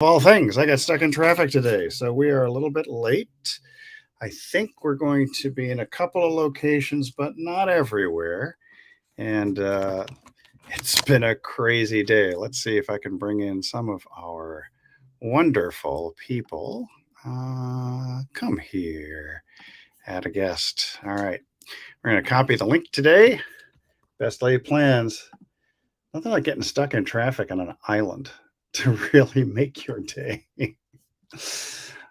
All things, I got stuck in traffic today, so we are a little bit late. I think we're going to be in a couple of locations, but not everywhere. And it's been a crazy day. Let's see if I can bring in some of our wonderful people. Come here, add a guest. All right, we're going to copy the link today. Best laid plans. Nothing like getting stuck in traffic on an island to really make your day.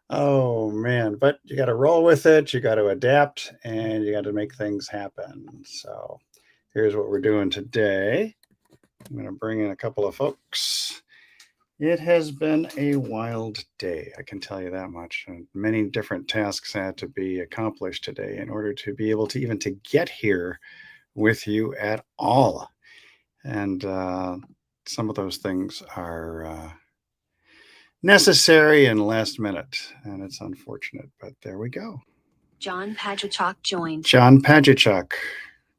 Oh man, but you got to roll with it, you got to adapt, and you got to make things happen. So here's what we're doing today. I'm going to bring in a couple of folks. It has been a wild day, I can tell you that much. And many different tasks had to be accomplished today in order to be able to even to get here with you at all. And some of those things are necessary and last minute, and it's unfortunate, but there we go. John Paduchak joined. John Paduchak.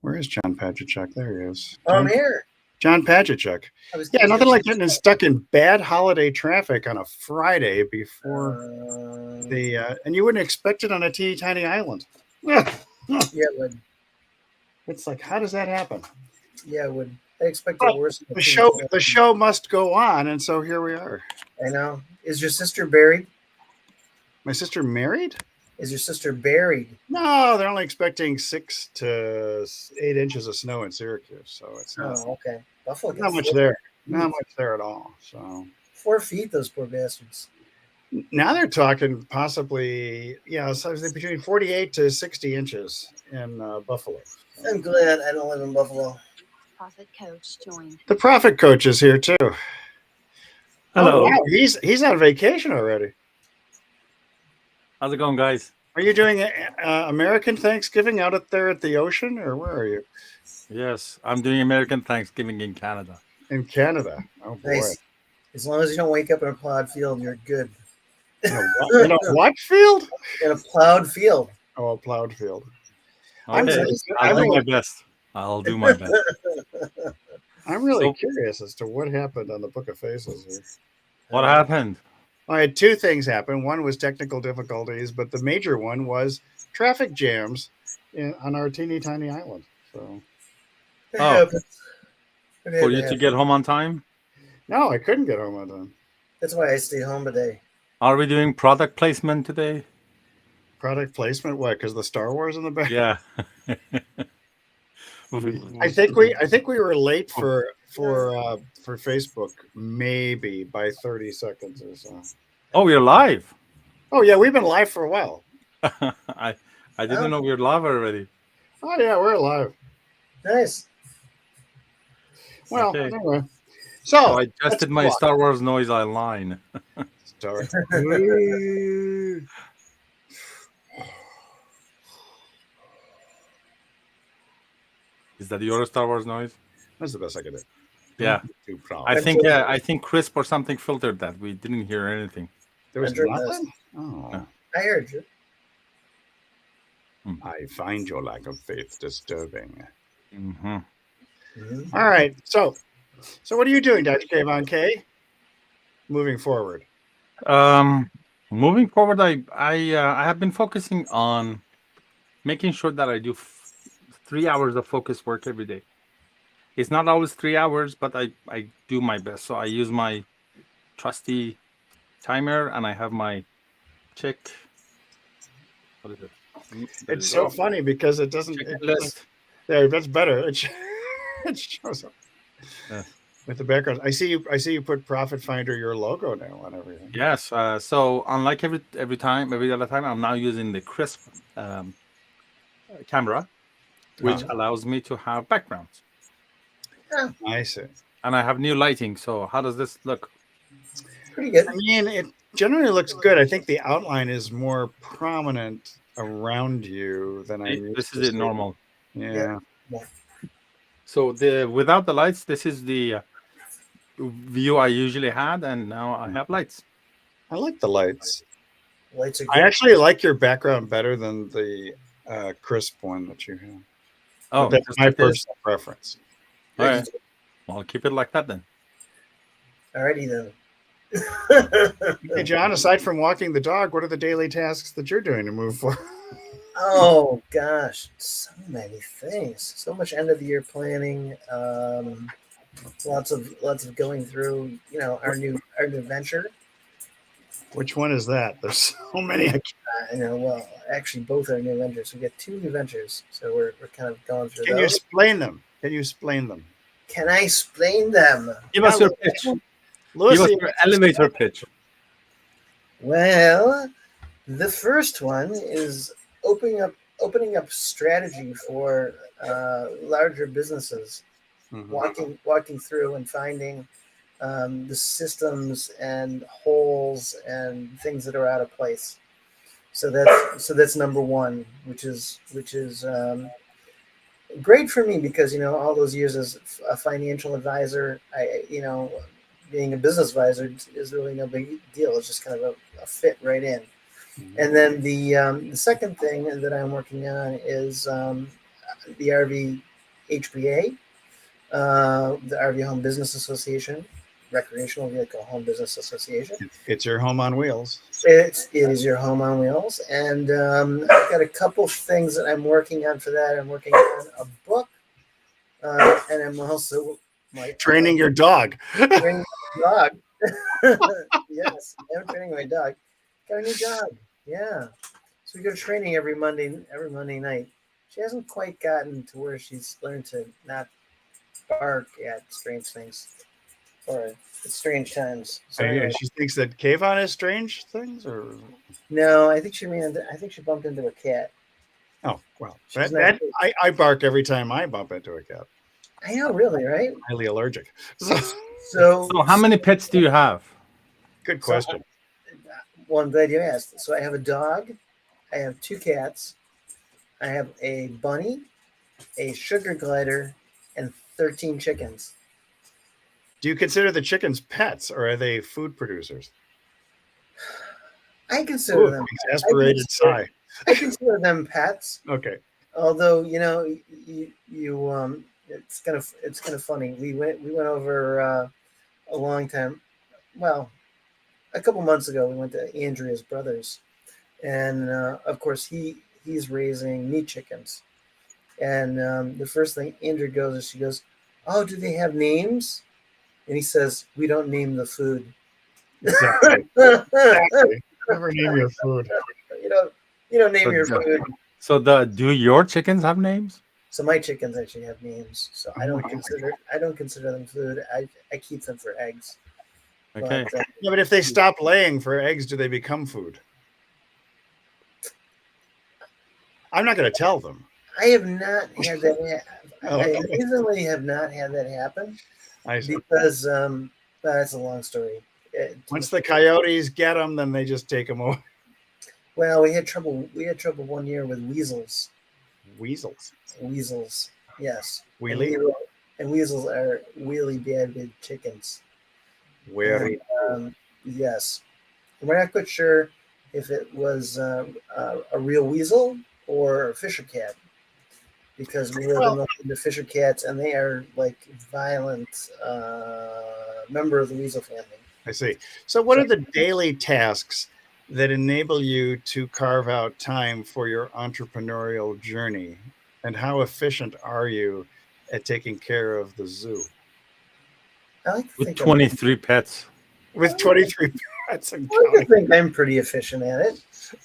Where is John Paduchak? There he is. I'm here. John Paduchak. Yeah, nothing like getting stuck in bad holiday traffic on a Friday before and you wouldn't expect it on a teeny tiny island. Yeah, it would. It's like, how does that happen? Yeah, it would. I expected worse. The show must go on, and so here we are. I know. Is your sister buried? My sister married? Is your sister buried? No, they're only expecting 6 to 8 inches of snow in Syracuse, so it's not. Oh, okay. Buffalo Not much there. Not much there at all. So 4 feet, those poor bastards. now they're talking possibly, so between 48 to 60 inches in Buffalo. I'm glad I don't live in Buffalo. Prophet Coach joined. The Prophet Coach is here too. Hello. Oh, wow. He's on vacation already. How's it going, guys? Are you doing American Thanksgiving out there at the ocean, or where are you? Yes, I'm doing American Thanksgiving in Canada. In Canada. Oh boy. Nice. As long as you don't wake up in a plowed field, you're good. In a what field? In a plowed field. Oh, a plowed field. Okay. I'll do my best. I'll do my best. I'm really curious as to what happened on the Book of Faces here. What happened? I had 2 things happen. One was technical difficulties, but the major one was traffic jams on our teeny tiny island. So, for you to get home on time? No, I couldn't get home on time. That's why I stayed home today. Are we doing product placement today? Product placement? What? Because the Star Wars in the back? Yeah. I think we were late for Facebook, maybe by 30 seconds or so. Oh, we're live. Oh yeah, we've been live for a while. I didn't know we were live already. Oh yeah, we're live. Nice. Well, Okay. anyway. So I adjusted my Star Wars noise online. Star. Is that your Star Wars noise? That's the best I could do. Yeah. Too proud. I think Crisp or something filtered that. We didn't hear anything. There was nothing? Oh. I heard you. I find your lack of faith disturbing. Mm-hmm. Mm-hmm. All right. So what are you doing, Dr. Kayvon K? Moving forward. Moving forward, I have been focusing on making sure that I do 3 hours of focus work every day. It's not always 3 hours, but I do my best. So I use my trusty timer, and I have my check. What is it? It's so funny because it doesn't. There, that's better. It shows up with the background. I see you put Profit Finder, your logo now on everything. Yes. So unlike every other time, I'm now using the Crisp camera, which allows me to have backgrounds. Yeah. I see. And I have new lighting. So how does this look? Pretty good. I mean, it generally looks good. I think the outline is more prominent around you than This is it normal. Yeah. So without the lights, this is the view I usually had, and now I have lights. I like the lights. Lights are good. I actually like your background better than the Crisp one that you have. Oh, but that's my personal preference. All right. Well, I'll keep it like that then. Alrighty then. Hey, John, aside from walking the dog, what are the daily tasks that you're doing to move forward? Oh gosh, so many things. So much end of the year planning. Lots of going through. Our new venture. Which one is that? There's so many. Well, actually, both are new ventures. We got two new ventures, so we're kind of going through Can you those. explain them? Can you explain them? Can I explain them? Give us your pitch. Give us Lucy, your elevator pitch. Well, the first one is opening up strategy for larger businesses, Mhm. walking through and finding the systems and holes and things that are out of place. So that's number one, which is great for me because all those years as a financial advisor, being a business advisor is really no big deal. It's just kind of a fit right in. And then the second thing that I'm working on is the RV HBA, the RV Home Business Association, Recreational Vehicle Home Business Association. It's your home on wheels. It is your home on wheels, and I've got a couple things that I'm working on for that. I'm working on a book, and I'm also Training your dog. training my dog. Yes, I'm training my dog. Got a new dog. Yeah. So we go to training every Monday night. She hasn't quite gotten to where she's learned to not bark at strange things or at strange times. So anyway, She thinks that Kayvon is strange things, or no, I think she bumped into a cat. oh well, She's that not. I bark every time I bump into a cat. I know, really, right? Highly allergic. So, So how many pets do you have? good question. Well, I'm glad you asked. So I have a dog, I have two cats, I have a bunny, a sugar glider, and 13 chickens. Do you consider the chickens pets, or are they food producers? I consider them. Exasperated sigh. I consider them pets. Okay. Although it's kind of funny. We went over a long time. Well, a couple months ago, we went to Andrea's brother's, and of course he's raising meat chickens. And the first thing Andrea goes is she goes, "Oh, do they have names?" And he says, "We don't name the food." Exactly. Exactly. Never name your food. you don't you don't name So your the- food. do your chickens have names? So my chickens actually have names. So I Oh don't my consider them food. I keep them for eggs. Okay. But, Yeah, but if they stop laying for eggs, do they become food? I'm not going to tell them. I have not had that. Oh, I okay. recently have not had that happen I see. because that's a long story. Once the coyotes get them, then they just take them away. Well, we had trouble. We had trouble one year with weasels. Weasels. Weasels, yes. Wheelie? And weasels are really bad with chickens. Where? Yes. We're not quite sure if it was a real weasel or a fisher cat because we live in the fisher cats and they are like violent member of the weasel family. I see. So what are the daily tasks that enable you to carve out time for your entrepreneurial journey? And how efficient are you at taking care of the zoo? I like to With think 23 pets. With 23 pets and I like to counting. think I'm pretty efficient at it.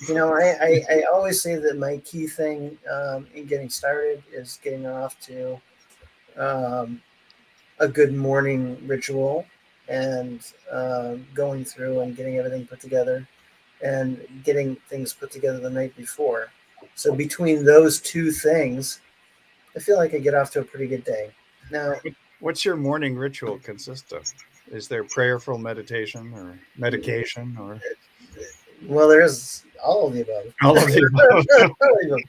I always say that my key thing in getting started is getting off to a good morning ritual and going through and getting everything put together and getting things put together the night before. So between those two things, I feel like I get off to a pretty good day. Now, what's your morning ritual consist of? Is there prayerful meditation or medication or? Well, there's all of the above. All of the above.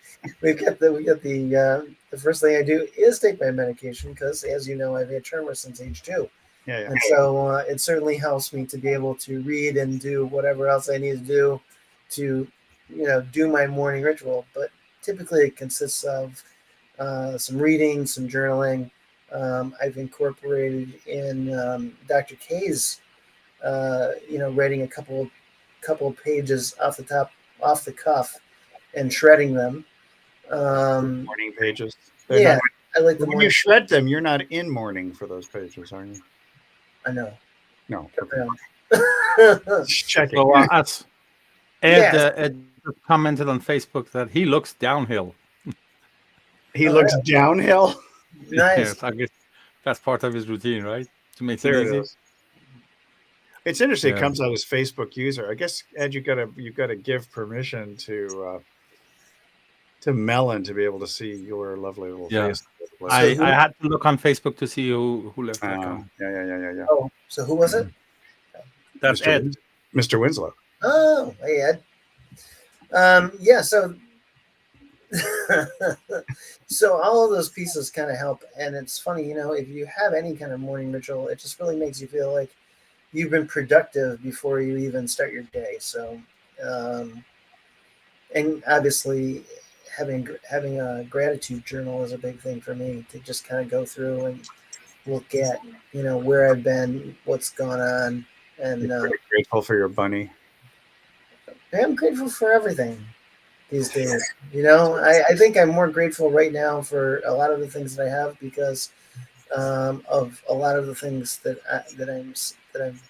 we get the first thing I do is take my medication because, as you know, I've had tremors since age 2. Yeah. And so it certainly helps me to be able to read and do whatever else I need to do to, do my morning ritual. But typically it consists of some reading, some journaling. I've incorporated in Dr. K's writing a couple of pages off the cuff, and shredding them. Morning pages. They're Yeah, not, I like the when you morning. shred them, you're not in mourning for those pages, are you? I know. No. Okay. Yeah. Just checking. So as Yes. Ed commented on Facebook that he looks downhill. He looks downhill. Nice. Yes, I guess that's part of his routine, right? To make it There easy. it is. It's interesting. It Yeah. comes out as Facebook user. I guess Ed, you gotta give permission to Melon to be able to see your lovely little Yeah. face. I had to look on Facebook to see who left that Yeah, comment. yeah. Oh, so who was it? That's Mr. Ed. Mr. Winslow. Oh, hey Ed. Yeah. So, so all of those pieces kind of help, and it's funny, if you have any kind of morning ritual, it just really makes you feel like you've been productive before you even start your day. So, and obviously, having a gratitude journal is a big thing for me, to just kind of go through and look at where I've been, what's gone on, and You're pretty grateful for your bunny. I'm grateful for everything these days. I think I'm more grateful right now for a lot of the things that I have, because of a lot of the things that I'm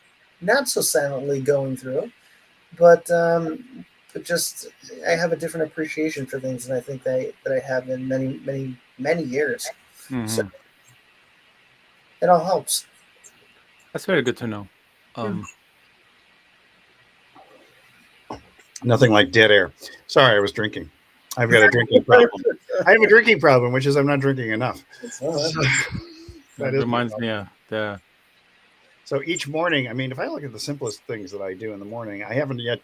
not so silently going through, but just I have a different appreciation for things than I think that I have in many years. Mhm. So it all helps. That's very good to know. Nothing like dead air. Sorry, I was drinking. I've got a drinking problem. I have a drinking problem, which is I'm not drinking enough. That is reminds me of So each morning, I mean, if I look at the simplest things that I do in the morning, I haven't yet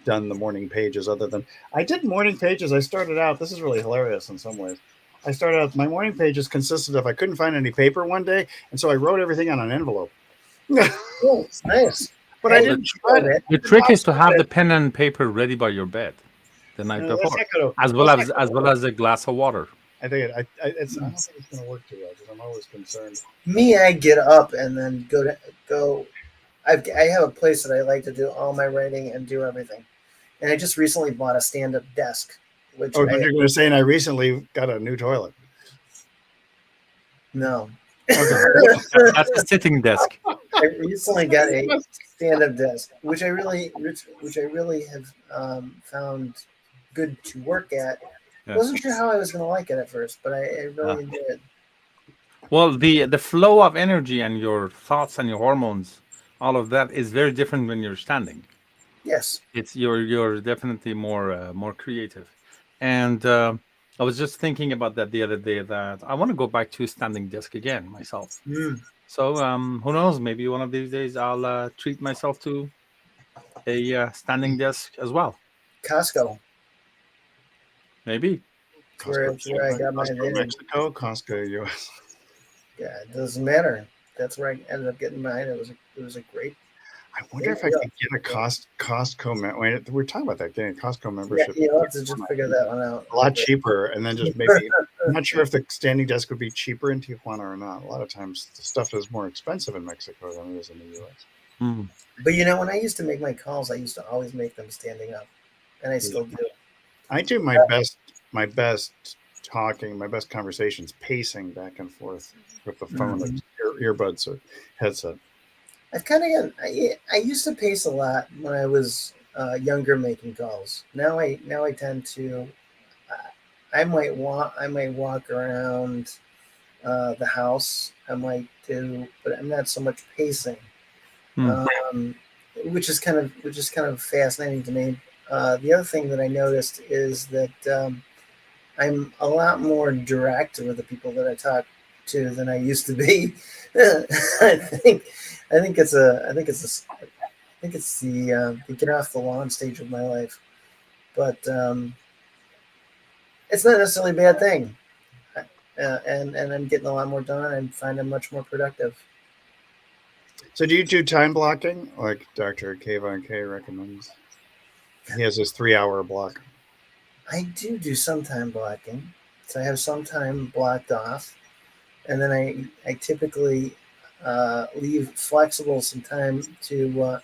done the morning pages, other than I did morning pages. I started out, this is really hilarious in some ways. I started out, my morning pages consisted of, I couldn't find any paper one day, and so I wrote everything on an envelope. Oh, it's nice. But I didn't try it. the trick is to have the pen and paper ready by your bed the night before, as well as a glass of water. I think I don't think it's going to work too well, because I'm always concerned. Me, I get up and then go. I have a place that I like to do all my writing and do everything, and I just recently bought a stand-up desk. Which but you're going to say, and I recently got a new toilet. No. Okay. That's a sitting desk. I recently got a stand-up desk, which I really have found good to work at. Yeah. Wasn't sure how I was going to like it at first, but I really enjoyed it. Well, the flow of energy and your thoughts and your hormones, all of that is very different when you're standing. Yes. It's you're definitely more creative. And I was just thinking about that the other day, that I want to go back to standing desk again myself. So who knows? Maybe one of these days I'll treat myself to a standing desk as well. Costco. Maybe. Where I got my Costco, Mexico, Costco, US. Yeah, it doesn't matter. That's where I ended up getting mine. It was a great. I wonder if I could get a Costco. We're talking about that, getting a Costco membership. Yeah, you'll have to just figure that one out. A lot cheaper, and then just maybe. I'm not sure if the standing desk would be cheaper in Tijuana or not. A lot of times, the stuff is more expensive in Mexico than it is in the U.S. But when I used to make my calls, I used to always make them standing up, and I still do. I do my best talking, my best conversations, pacing back and forth with the phone, like earbuds or headset. I've kind of I used to pace a lot when I was younger making calls. Now I tend to I might walk around the house. I might do, but I'm not so much pacing, which is kind of fascinating to me. The other thing that I noticed is that I'm a lot more direct with the people that I talk to than I used to be. I think it's the get off the lawn stage of my life, but it's not necessarily a bad thing. And I'm getting a lot more done. I find I'm much more productive. So do you do time blocking like Dr. Kayvon K recommends? He has his 3-hour block. I do some time blocking. So I have some time blocked off. And then I typically, leave flexible some time to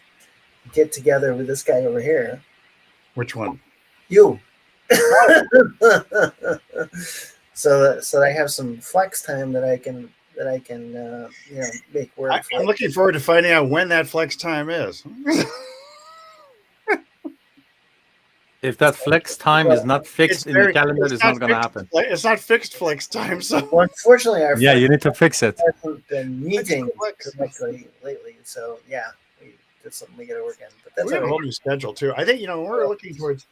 get together with this guy over here. Which one? You. so I have some flex time that I can make work for. I'm looking forward to finding out when that flex time is. If that flex time is not fixed in the calendar, it's not going to happen. It's not fixed flex time, so Well, unfortunately, our Yeah, you need to fix it. hasn't been meeting correctly lately. So yeah, that's something we got to work on. But that's we have a all whole right. new schedule too. I think we're looking towards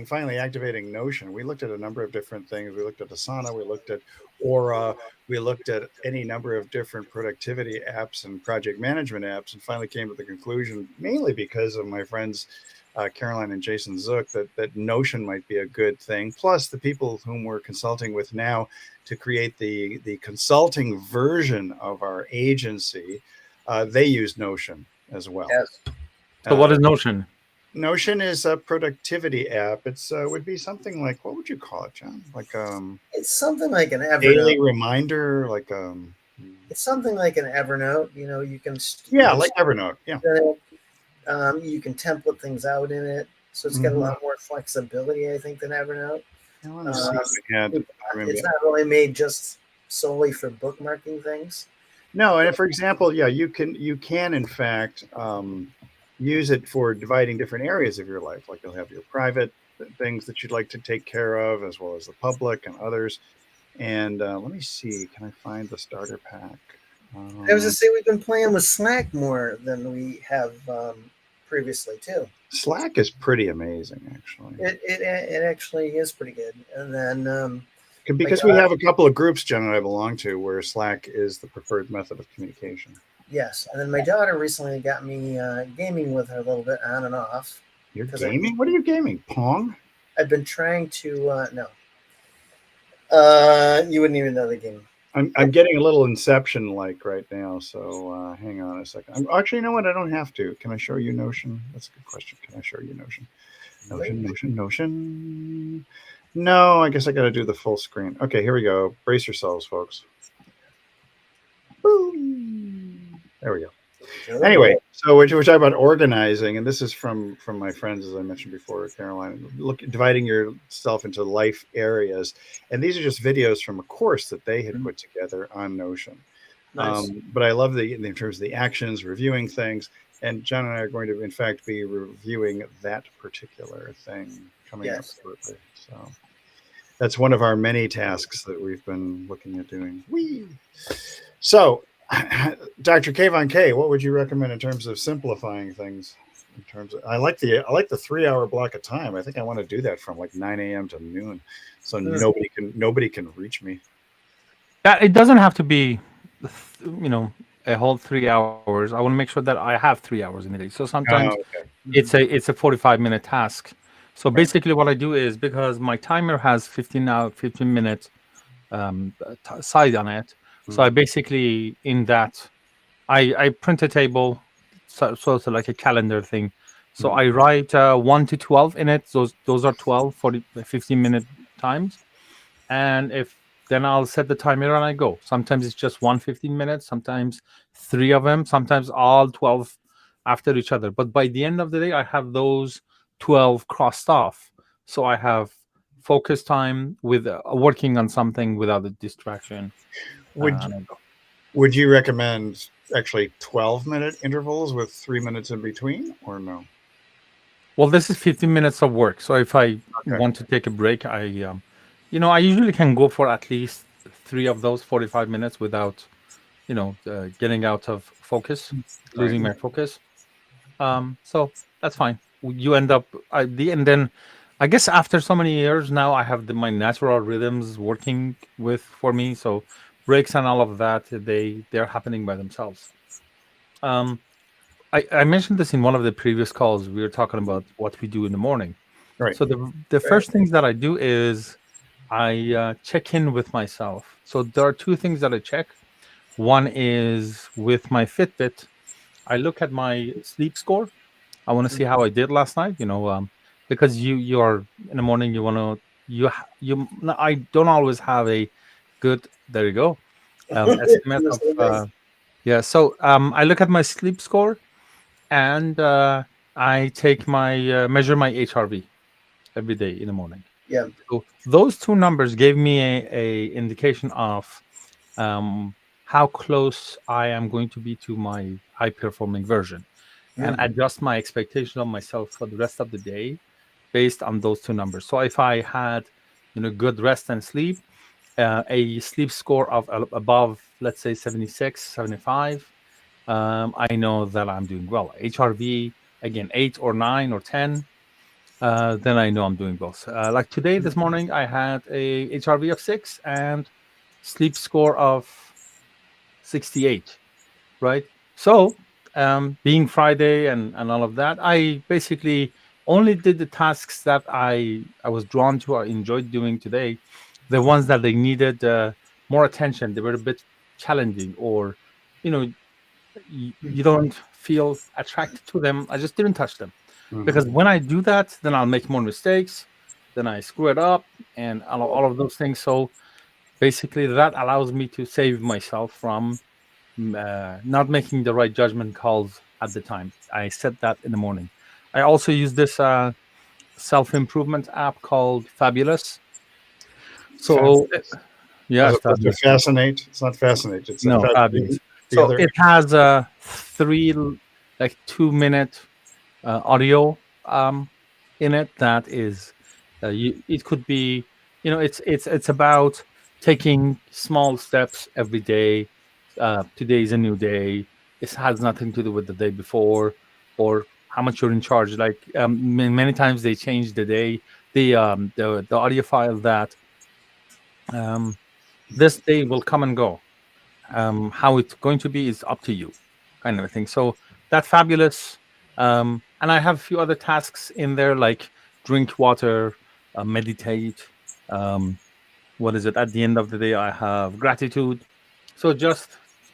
finally activating Notion. We looked at a number of different things. We looked at Asana, we looked at Aura, we looked at any number of different productivity apps and project management apps, and finally came to the conclusion, mainly because of my friends Caroline and Jason Zook, that Notion might be a good thing. Plus, the people whom we're consulting with now to create the consulting version of our agency, they use Notion as well. Yes. So what is Notion? Notion is a productivity app. It's would be something like, what would you call it, John? Like It's something like an Evernote. daily reminder, like It's something like an Evernote. You can like Evernote. Yeah. You can template things out in it, so it's got a lot more flexibility, I think, than Evernote. It's not really made just solely for bookmarking things. No, and for example, you can in fact use it for dividing different areas of your life. Like you'll have your private things that you'd like to take care of, as well as the public and others. And let me see, can I find the starter pack? I was to say we've been playing with Slack more than we have previously too. Slack is pretty amazing, actually. It actually is pretty good. And then because we have a couple of groups, Jen and I belong to, where Slack is the preferred method of communication. Yes, and then my daughter recently got me gaming with her a little bit on and off. You're gaming? What are you gaming? Pong? I've been trying to no. You wouldn't even know the game. I'm getting a little Inception like right now, so hang on a second. Actually, you know what? I don't have to. Can I show you Notion? That's a good question. Can I show you Notion? Notion. No, I guess I got to do the full screen. Okay, here we go. Brace yourselves, folks. Boom. There we go. Anyway, so we're talking about organizing, and this is from my friends, as I mentioned before, Caroline. Dividing yourself into life areas, and these are just videos from a course that they had put together on Notion. Nice. But I love in terms of the actions, reviewing things, and John and I are going to, in fact, be reviewing that particular thing coming up shortly. So that's one of our many tasks that we've been looking at doing. So. Dr. Kayvon K, what would you recommend in terms of simplifying things? I like the 3-hour block of time. I think I want to do that from like 9 a.m. to noon, so nobody can reach me. It doesn't have to be, a whole 3 hours. I want to make sure that I have 3 hours in a day. So sometimes it's a 45-minute task. So basically, what I do is, because my timer has 15 minutes side on it. So I basically, in that, I print a table, so it's like a calendar thing. So I write 1 to 12 in it. Those are 12 15-minute times. And then I'll set the timer and I go. Sometimes it's just 15 minutes, sometimes 3 of them, sometimes all 12 after each other. But by the end of the day, I have those 12 crossed off. So I have focus time with working on something without a distraction. Would you recommend actually 12-minute intervals with 3 minutes in between, or no? Well, this is 15 minutes of work. So if I want to take a break, I usually can go for at least 3 of those 45 minutes without, getting out of focus, losing my focus. So that's fine. You end up and then I guess after so many years now, I have my natural rhythms working for me. So breaks and all of that, they're happening by themselves. I mentioned this in one of the previous calls. We were talking about what we do in the morning. Right. So the first things that I do is I check in with myself. So there are 2 things that I check. One is with my Fitbit. I look at my sleep score. I want to see how I did last night. Because you are in the morning, you want to I don't always have a good, there you go, estimate of Yeah. So I look at my sleep score, and I take my measure my HRV every day in the morning. Yeah. So those two numbers gave me a indication of um, how close I am going to be to my high performing version, and Mm. adjust my expectation of myself for the rest of the day based on those two numbers. So if I had, good rest and sleep, a sleep score of above, let's say 76, 75, I know that I'm doing well. HRV, again, 8 or 9 or 10, then I know I'm doing well. Like today, this morning, I had a HRV of 6 and sleep score of 68, right? So, being Friday and all of that, I basically only did the tasks that I was drawn to or enjoyed doing today, the ones that they needed more attention. They were a bit challenging, or you know, you don't feel attracted to them. I just didn't touch them, Mhm. because when I do that, then I'll make more mistakes, then I screw it up, and all of those things. So basically, that allows me to save myself from not making the right judgment calls at the time. I said that in the morning. I also use this self improvement app called Fabulous. So Fabulous. As yes, opposed to Fabulous. fascinate. It's not fascinate. It's No, Fabulous. the So other. it has three like 2 minute audio in it that is it could be, it's about taking small steps every day. Today is a new day. It has nothing to do with the day before, or how much you're in charge. Like many times they change the day, the audio file that um, this day will come and go. How it's going to be is up to you, kind of a thing. So that's Fabulous. And I have a few other tasks in there, like drink water, meditate. Um, what is it? At the end of the day, I have gratitude. So just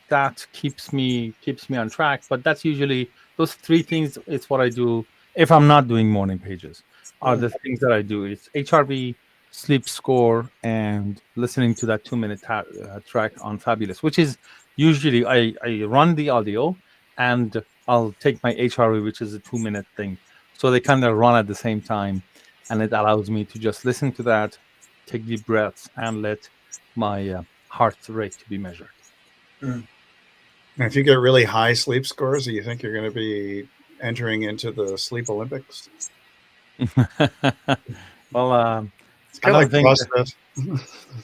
that keeps me on track. But that's usually those three things. It's what I do if I'm not doing morning pages. Are Mm. the things that I do? It's HRV, sleep score, and listening to that 2 minute track on Fabulous, which is usually I run the audio and I'll take my HRV, which is a 2 minute thing. So they kind of run at the same time, and it allows me to just listen to that, take deep breaths, and let my heart rate to be measured. Mm. And if you get really high sleep scores, do you think you're going to be entering into the sleep Olympics? Well, It's I kind of don't like think. CrossFit.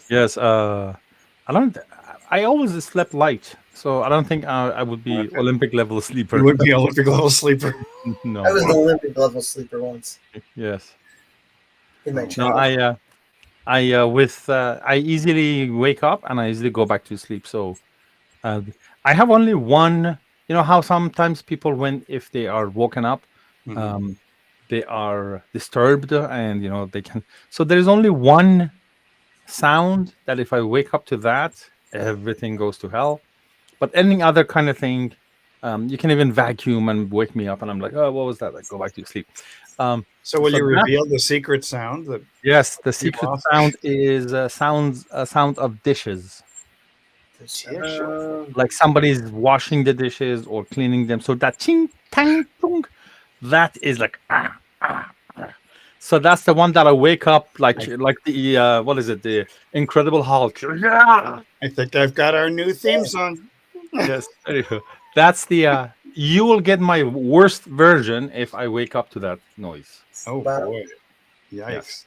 Yes, I don't. I always slept light, so I don't think I would be Okay. Olympic level You sleeper. would be an Olympic level sleeper. I No. was an Olympic level sleeper once Yes. in my Oh, No. childhood. I easily wake up and I easily go back to sleep. So uh, I have only one. You know how sometimes people, when if they are woken up, mhm. um, they are disturbed, and they can. So there is only one sound that if I wake up to that, everything goes to hell. But any other kind of thing, you can even vacuum and wake me up, and I'm like, oh, what was that? Like, go back to sleep. Um, So will so you that, reveal the secret sound that yes, the people secret often sound is a sound of dishes, The dish? sound. like somebody's washing the dishes or cleaning them. So that ching tang tung, that is like ah. So that's the one that I wake up like the what is it, the Incredible Hulk. Yeah. I think I've got our new theme song. Yes, there you go. That's the you will get my worst version if I wake up to that noise. Oh Wow. boy. Yes. Yikes.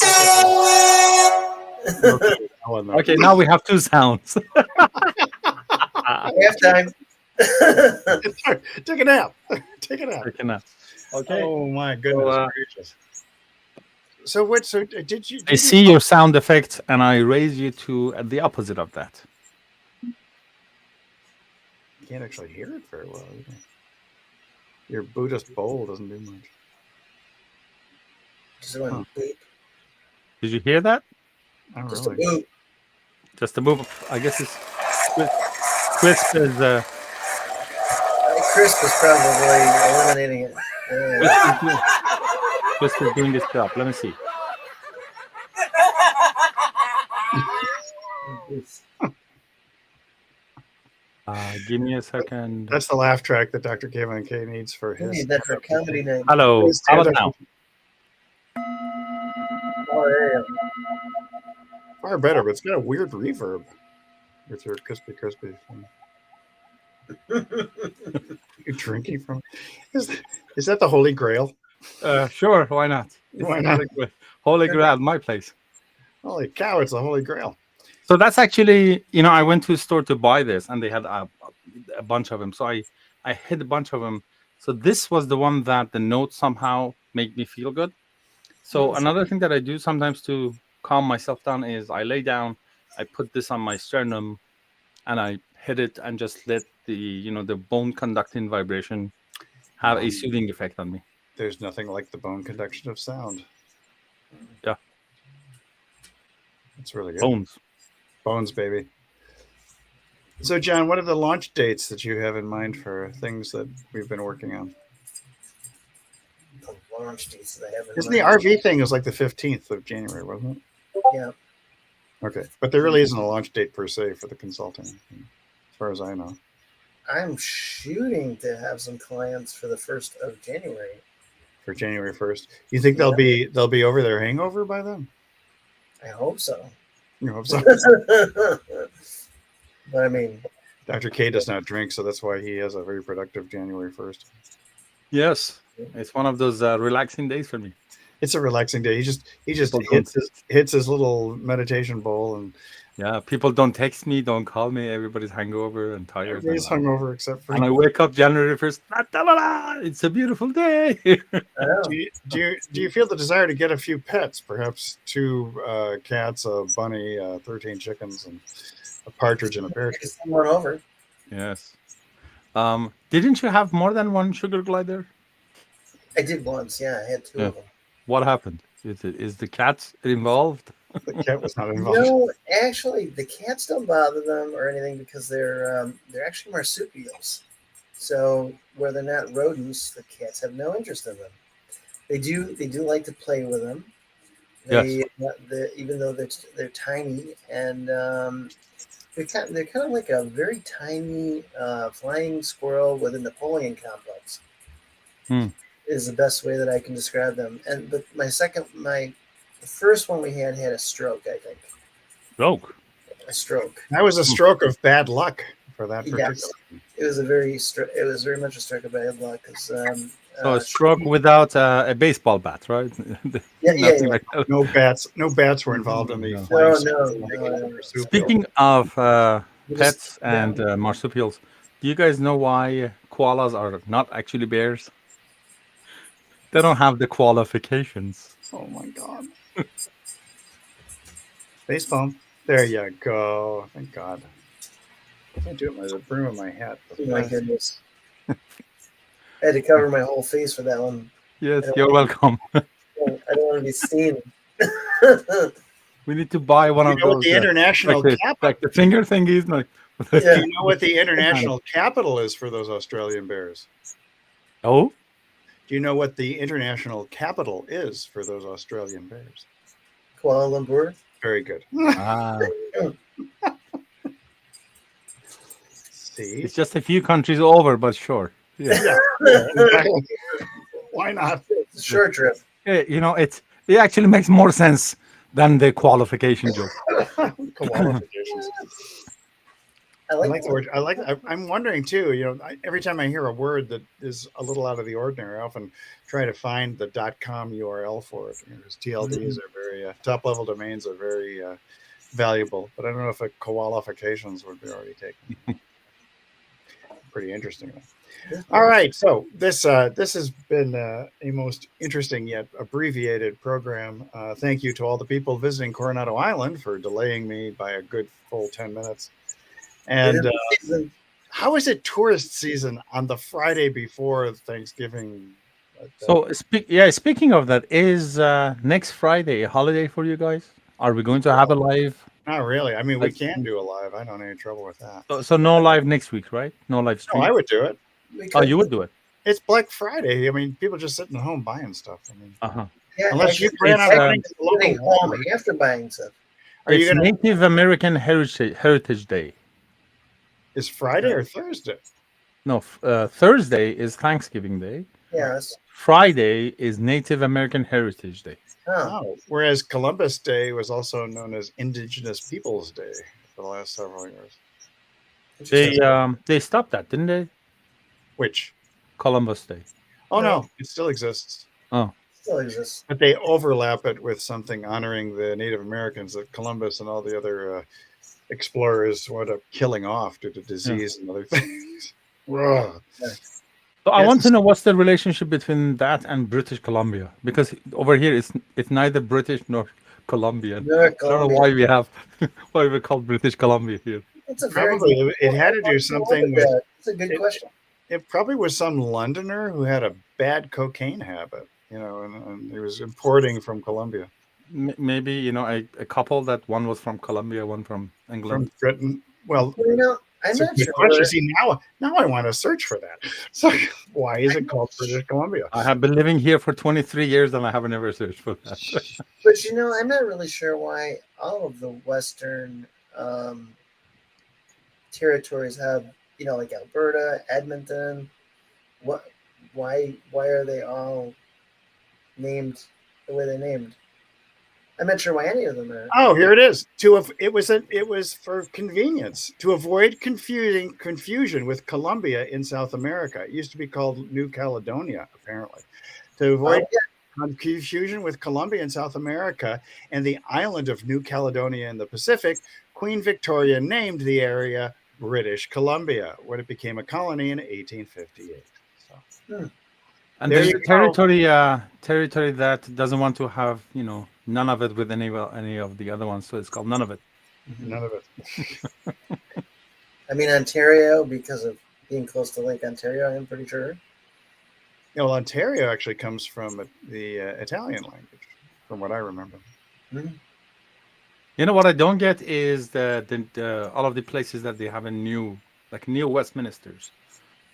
Half Okay, Alan, though. Okay, now we have two sounds. time. Take a nap. Take a nap. Freaking out. Okay. Oh my So goodness gracious. So what? So did you? I Did you? see your sound effect and I raise you to the opposite of that. You can't actually hear it very well. Either. Your Buddhist bowl doesn't do much. Just went Huh. beep. Did you hear that? Not Just a really. boop. Just a move. I guess it's Crisp is Crisp is probably eliminating it. Crisp is doing this job. Let me see. Give me a second. That's the laugh track that Dr. Kayvon K needs for You his. need that for comedy night. Hello. His How about stand-up. now? Oh, there you Far better, but it's got a weird reverb with your crispy thing. go. You're drinking from. Is that the Holy Grail? Sure. Why not? It's Why not? Holy Grail at my place. Holy cow! It's the Holy Grail. So that's actually, I went to a store to buy this, and they had a bunch of them. So I hid a bunch of them. So this was the one that the notes somehow make me feel good. So Nice. another thing that I do sometimes to calm myself down is I lay down, I put this on my sternum, and I hit it and just let the bone conducting vibration have a soothing effect on me. There's nothing like the bone conduction of sound. Yeah. It's really good. Bones. Baby. So, John, what are the launch dates that you have in mind for things that we've been working on? The launch dates that I have in Isn't the mind. RV thing is like the 15th of January, wasn't it? Yeah. Okay. But there really isn't a launch date per se for the consulting, as far as I know. I'm shooting to have some clients for the 1st of January. For January 1st. You think they'll be over their hangover by then? I hope so. You hope so. But I mean, Dr. K does not drink, so that's why he has a very productive January 1st. Yes. It's one of those relaxing days for me. It's a relaxing day. He just People hits his little meditation bowl, and Yeah, people don't text me, don't call me. Everybody's hungover and tired. everybody's hungover except for And I wake up January 1st. It's a beautiful day. I know. Do you feel the desire to get a few pets? Perhaps 2 cats, a bunny, 13 chickens, and a partridge and a bear. Get someone over. Yes. Didn't you have more than one sugar glider? I did once. Yeah, I had 2 of them. What happened? Is the cat involved? The cat was not involved. No, actually, the cats don't bother them or anything because they're actually marsupials. So where they're not rodents, the cats have no interest in them. They do like to play with them. Even though they're tiny, and they're kind of like a very tiny flying squirrel with a Napoleon complex. Is the best way that I can describe them. But the first one we had a stroke, I think. Stroke. A stroke. That was a stroke of bad luck for that particular. Yes, it was very much a stroke of bad luck. So a stroke without a baseball bat, right? Yeah. Like that. No bats were involved in the No. flying. Speaking of pets and marsupials, do you guys know why koalas are not actually bears? They don't have the qualifications. Oh my god. Face palm. There you go. Thank God. I can't do it with the brim of my hat. Oh my goodness. I had to cover my whole face for that one. Yes, you're welcome. I don't want to be seen. We need to buy one of those. The international like the finger thingies. Like, Do you know what the international capital is for those Australian bears? Oh? Do you know what the international capital is for those Australian bears? Kuala Lumpur. Very good. See? It's just a few countries over, but sure. Yeah, exactly. Why not? It's a short trip. It actually makes more sense than the qualification joke. Qualifications. I like the word. I'm wondering too. Every time I hear a word that is a little out of the ordinary, I often try to find the .com URL for it. Because TLDs are very top-level domains are very valuable, but I don't know if qualifications would be already taken. Pretty interesting. All right, so this has been a most interesting yet abbreviated program. Thank you to all the people visiting Coronado Island for delaying me by a good full 10 minutes. And how is it tourist season on the Friday before Thanksgiving? So, speaking of that, is next Friday a holiday for you guys? Are we going to have a live? Not really. I mean, we can do a live. I don't have any trouble with that. So no live next week, right? No live stream? No, I would do it. Oh, you would do it? It's Black Friday. I mean, people just sitting at home buying stuff. I mean, Yeah, unless you plan on running to the local home after buying stuff. Are you It's gonna? Native American Heritage Day. Is Friday or Thursday? No, Thursday is Thanksgiving Day. Yes. Friday is Native American Heritage Day. Oh, Oh, whereas Columbus Day was also known as Indigenous Peoples Day for the last several years. They stopped that, didn't they? Which? Columbus Day. Oh No. no, it still exists. Oh, still exists. But they overlap it with something honoring the Native Americans that Columbus and all the other explorers wound up killing off due to disease and other things. Ugh. so I Yes. want to know what's the relationship between that and British Columbia, because over here it's neither British nor Colombian. Near I don't know Columbia. why we have why we call British Columbia here. It's a very Probably good- it had to do something with that. It's a good it- question. it probably was some Londoner who had a bad cocaine habit, and he was importing from Colombia, Maybe a couple that one was from Colombia, one from England. from Britain. Well, I'm it's a not good sure. question. See, now I want to search for that. So why is it called British Columbia? I have been living here for 23 years and I haven't ever searched for that. But I'm not really sure why all of the Western territories have, like Alberta, Edmonton. Why are they all named the way they're named? I'm not sure why any of them are. Oh, here it is. It was for convenience to avoid confusion with Colombia in South America. It used to be called New Caledonia, apparently. To avoid confusion with Colombia in South America and the island of New Caledonia in the Pacific, Queen Victoria named the area British Columbia when it became a colony in 1858. So. And There there's you a territory that doesn't want to have, none of it with any of the other ones. So it's called none of it. None of it. I mean, Ontario, because of being close to Lake Ontario, I'm pretty sure. Ontario actually comes from the Italian language, from what I remember. Mm-hmm. You know what I don't get is the all of the places that they have in New Westminsters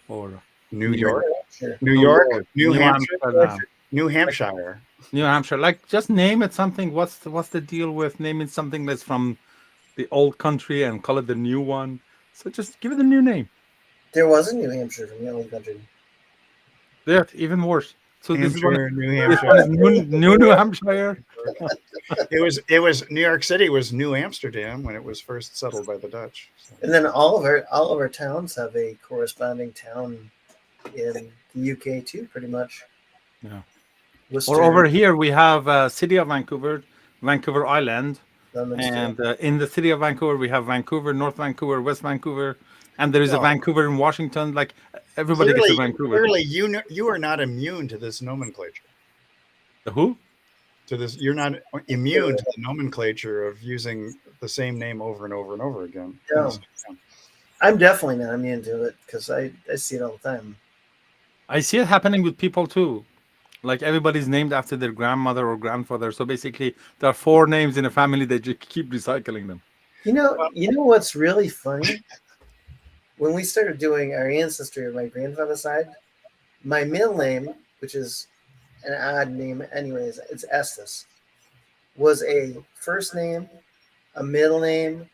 or New York, Sure. New York, New New Hampshire, Amsterdam, New Hampshire. New Hampshire. Like, just name it something. What's the deal with naming something that's from the old country and call it the new one? So just give it a new name. There was a New Hampshire from the old country. Yeah, even worse. So Hampshire, this one New is Hampshire. New Hampshire. It was New York City was New Amsterdam when it was first settled by the Dutch. So. And then all of our towns have a corresponding town in the UK too, pretty much. Yeah. Worcester, Or over here we have City of Vancouver, Vancouver Island, Leominster. and in the city of Vancouver we have Vancouver, North Vancouver, West Vancouver, and there is a Oh. Vancouver in Washington. Like, everybody gets a Vancouver. Clearly, you are not immune to this nomenclature. The who? You're not immune to the nomenclature of using the same name over and over and over again. No. I'm definitely not immune to it because I see it all the time. I see it happening with people too. Like, everybody's named after their grandmother or grandfather. So basically, there are 4 names in a family that you keep recycling them. You know what's really funny? When we started doing our ancestry of my grandfather's side, my middle name, which is an odd name anyways, it's Estes, was a first name, a middle name,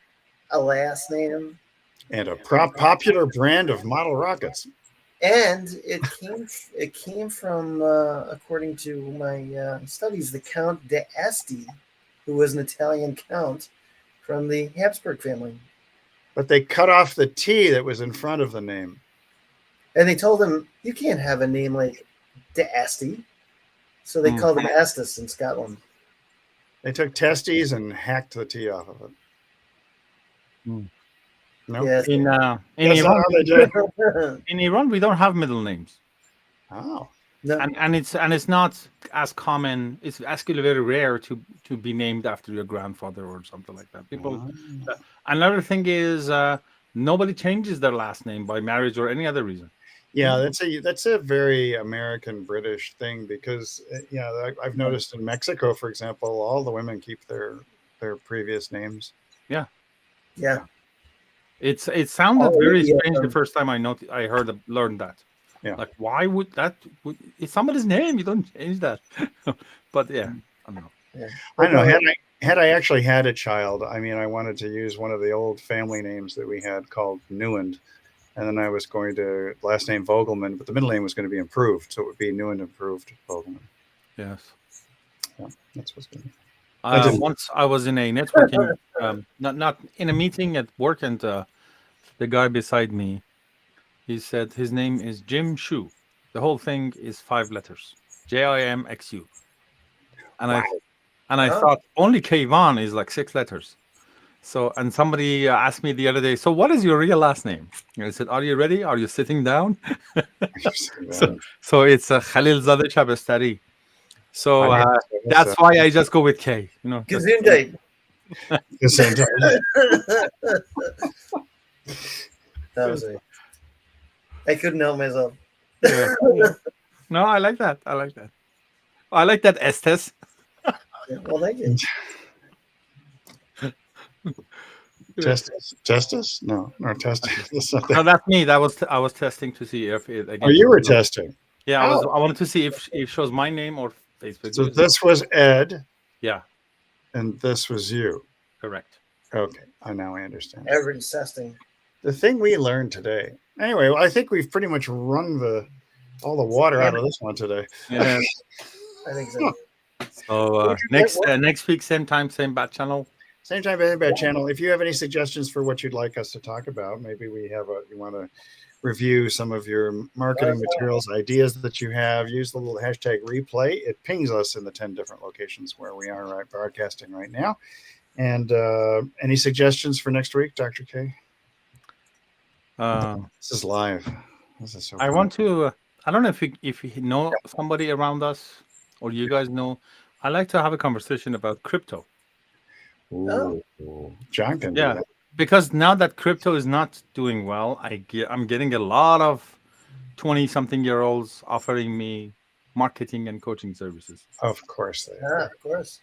a last name, And a popular brand of model rockets. and it came from, according to my studies, the Count d'Asti, who was an Italian count from the Habsburg family. But they cut off the T that was in front of the name. And they told him, you can't have a name like d'Asti. So they called him Estes in Scotland. They took testes and hacked the T off of it. No? Yes. In That's Iran, not how they do it. in Iran, we don't have middle names, Oh. No. and it's not as common. It's actually very rare to be named after your grandfather or something like that. People. Another thing is nobody changes their last name by marriage or any other reason. Yeah, that's a very American British thing because I've noticed in Mexico, for example, all the women keep their previous names. Yeah. It sounded Oh, very yeah. strange the first time I learned that. Yeah. Like, why would that? It's somebody's name. You don't change that. But yeah, I don't know. Yeah. I don't know. had I actually had a child, I mean, I wanted to use one of the old family names that we had called Newend. And then I was going to last name Vogelmann, but the middle name was going to be improved. So it would be Newend improved Vogelmann. Yes. Yeah, that's what's going to be. That didn't- Once I was in a networking, not in a meeting at work, and the guy beside me, he said his name is Jim Shu. The whole thing is 5 letters, JIMXU, and Wow. I Oh. thought only Kayvon is like 6 letters. So, and somebody asked me the other day, so what is your real last name? And I said, are you ready? Are you sitting down? So it's Khalilzadeh Shabestari. So that's why I just go with K. You know, just, Gesundheit. Gesundheit. That was it. I couldn't help myself. yeah. No, I like that. I like that. I like that Estes. Well, thank you. Justice? No, testis. That's not No, that. that's me. That was I was testing to see if it again. Oh, you were testing. Yeah, Oh. I wanted to see if it shows my name or Facebook. So user. this was Ed, Yeah, and this was you. correct. Okay, now I understand. Everybody's testing. The thing we learned today. Anyway, well, I think we've pretty much wrung all the water out of this one today. Yeah. I think so. So next week, same time, same bat channel. Same time, same bad channel. If you have any suggestions for what you'd like us to talk about, maybe you want to review some of your marketing materials, ideas that you have, use the little hashtag replay. It pings us in the 10 different locations where we are broadcasting right now. And any suggestions for next week, Dr. K? This is live. This is so I fun. want to. I don't know if you know somebody around us or you guys know. I like to have a conversation about crypto. Ooh, John can do Yeah, that. because now that crypto is not doing well, I'm getting a lot of 20-something-year-olds offering me marketing and coaching services. Of course they are. Of course.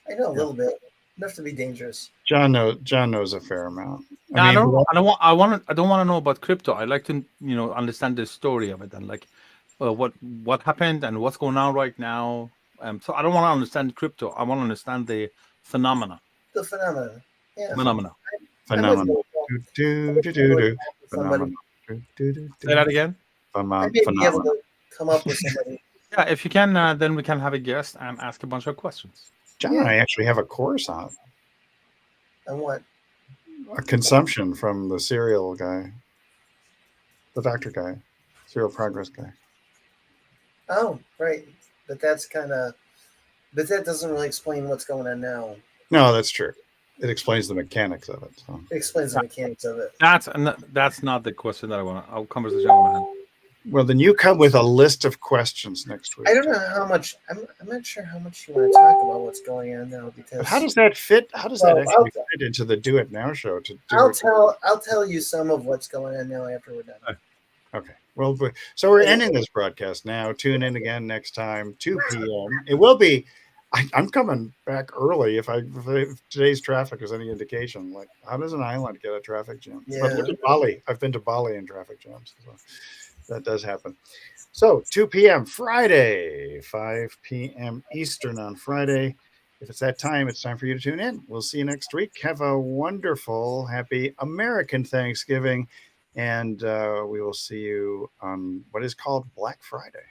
I know a little bit. Enough to be dangerous. John knows a fair amount. I don't want to know about crypto. I like to understand the story of it and like what happened and what's going on right now. So I don't want to understand crypto. I want to understand the phenomena. The phenomena. Yeah. Phenomena. Somebody. Say that again. I may be able to come up with somebody. Yeah, if you can, then we can have a guest and ask a bunch of questions. John and I actually have a course on it. On what? A consumption from the serial guy, the doctor guy, serial progress guy. Oh, right. But that doesn't really explain what's going on now. No, that's true. It explains the mechanics of it. So. It explains the mechanics of it. That's not the question that I want to. Our conversation I want to have. Well, then you come with a list of questions next week. I don't know how much. I'm not sure how much you want to talk about what's going on now because. But how does that fit? How does that actually fit into the Do It Now show? I'll tell you some of what's going on now after we're done. Okay. Well, so we're ending this broadcast now. Tune in again next time, 2 p.m. It will be. I'm coming back early if today's traffic is any indication. Like, how does an island get a traffic jam? Yeah. But look at Bali. I've been to Bali in traffic jams. So that does happen. So 2 p.m. Friday, 5 p.m. Eastern on Friday. If it's that time, it's time for you to tune in. We'll see you next week. Have a wonderful, happy American Thanksgiving. And we will see you on what is called Black Friday.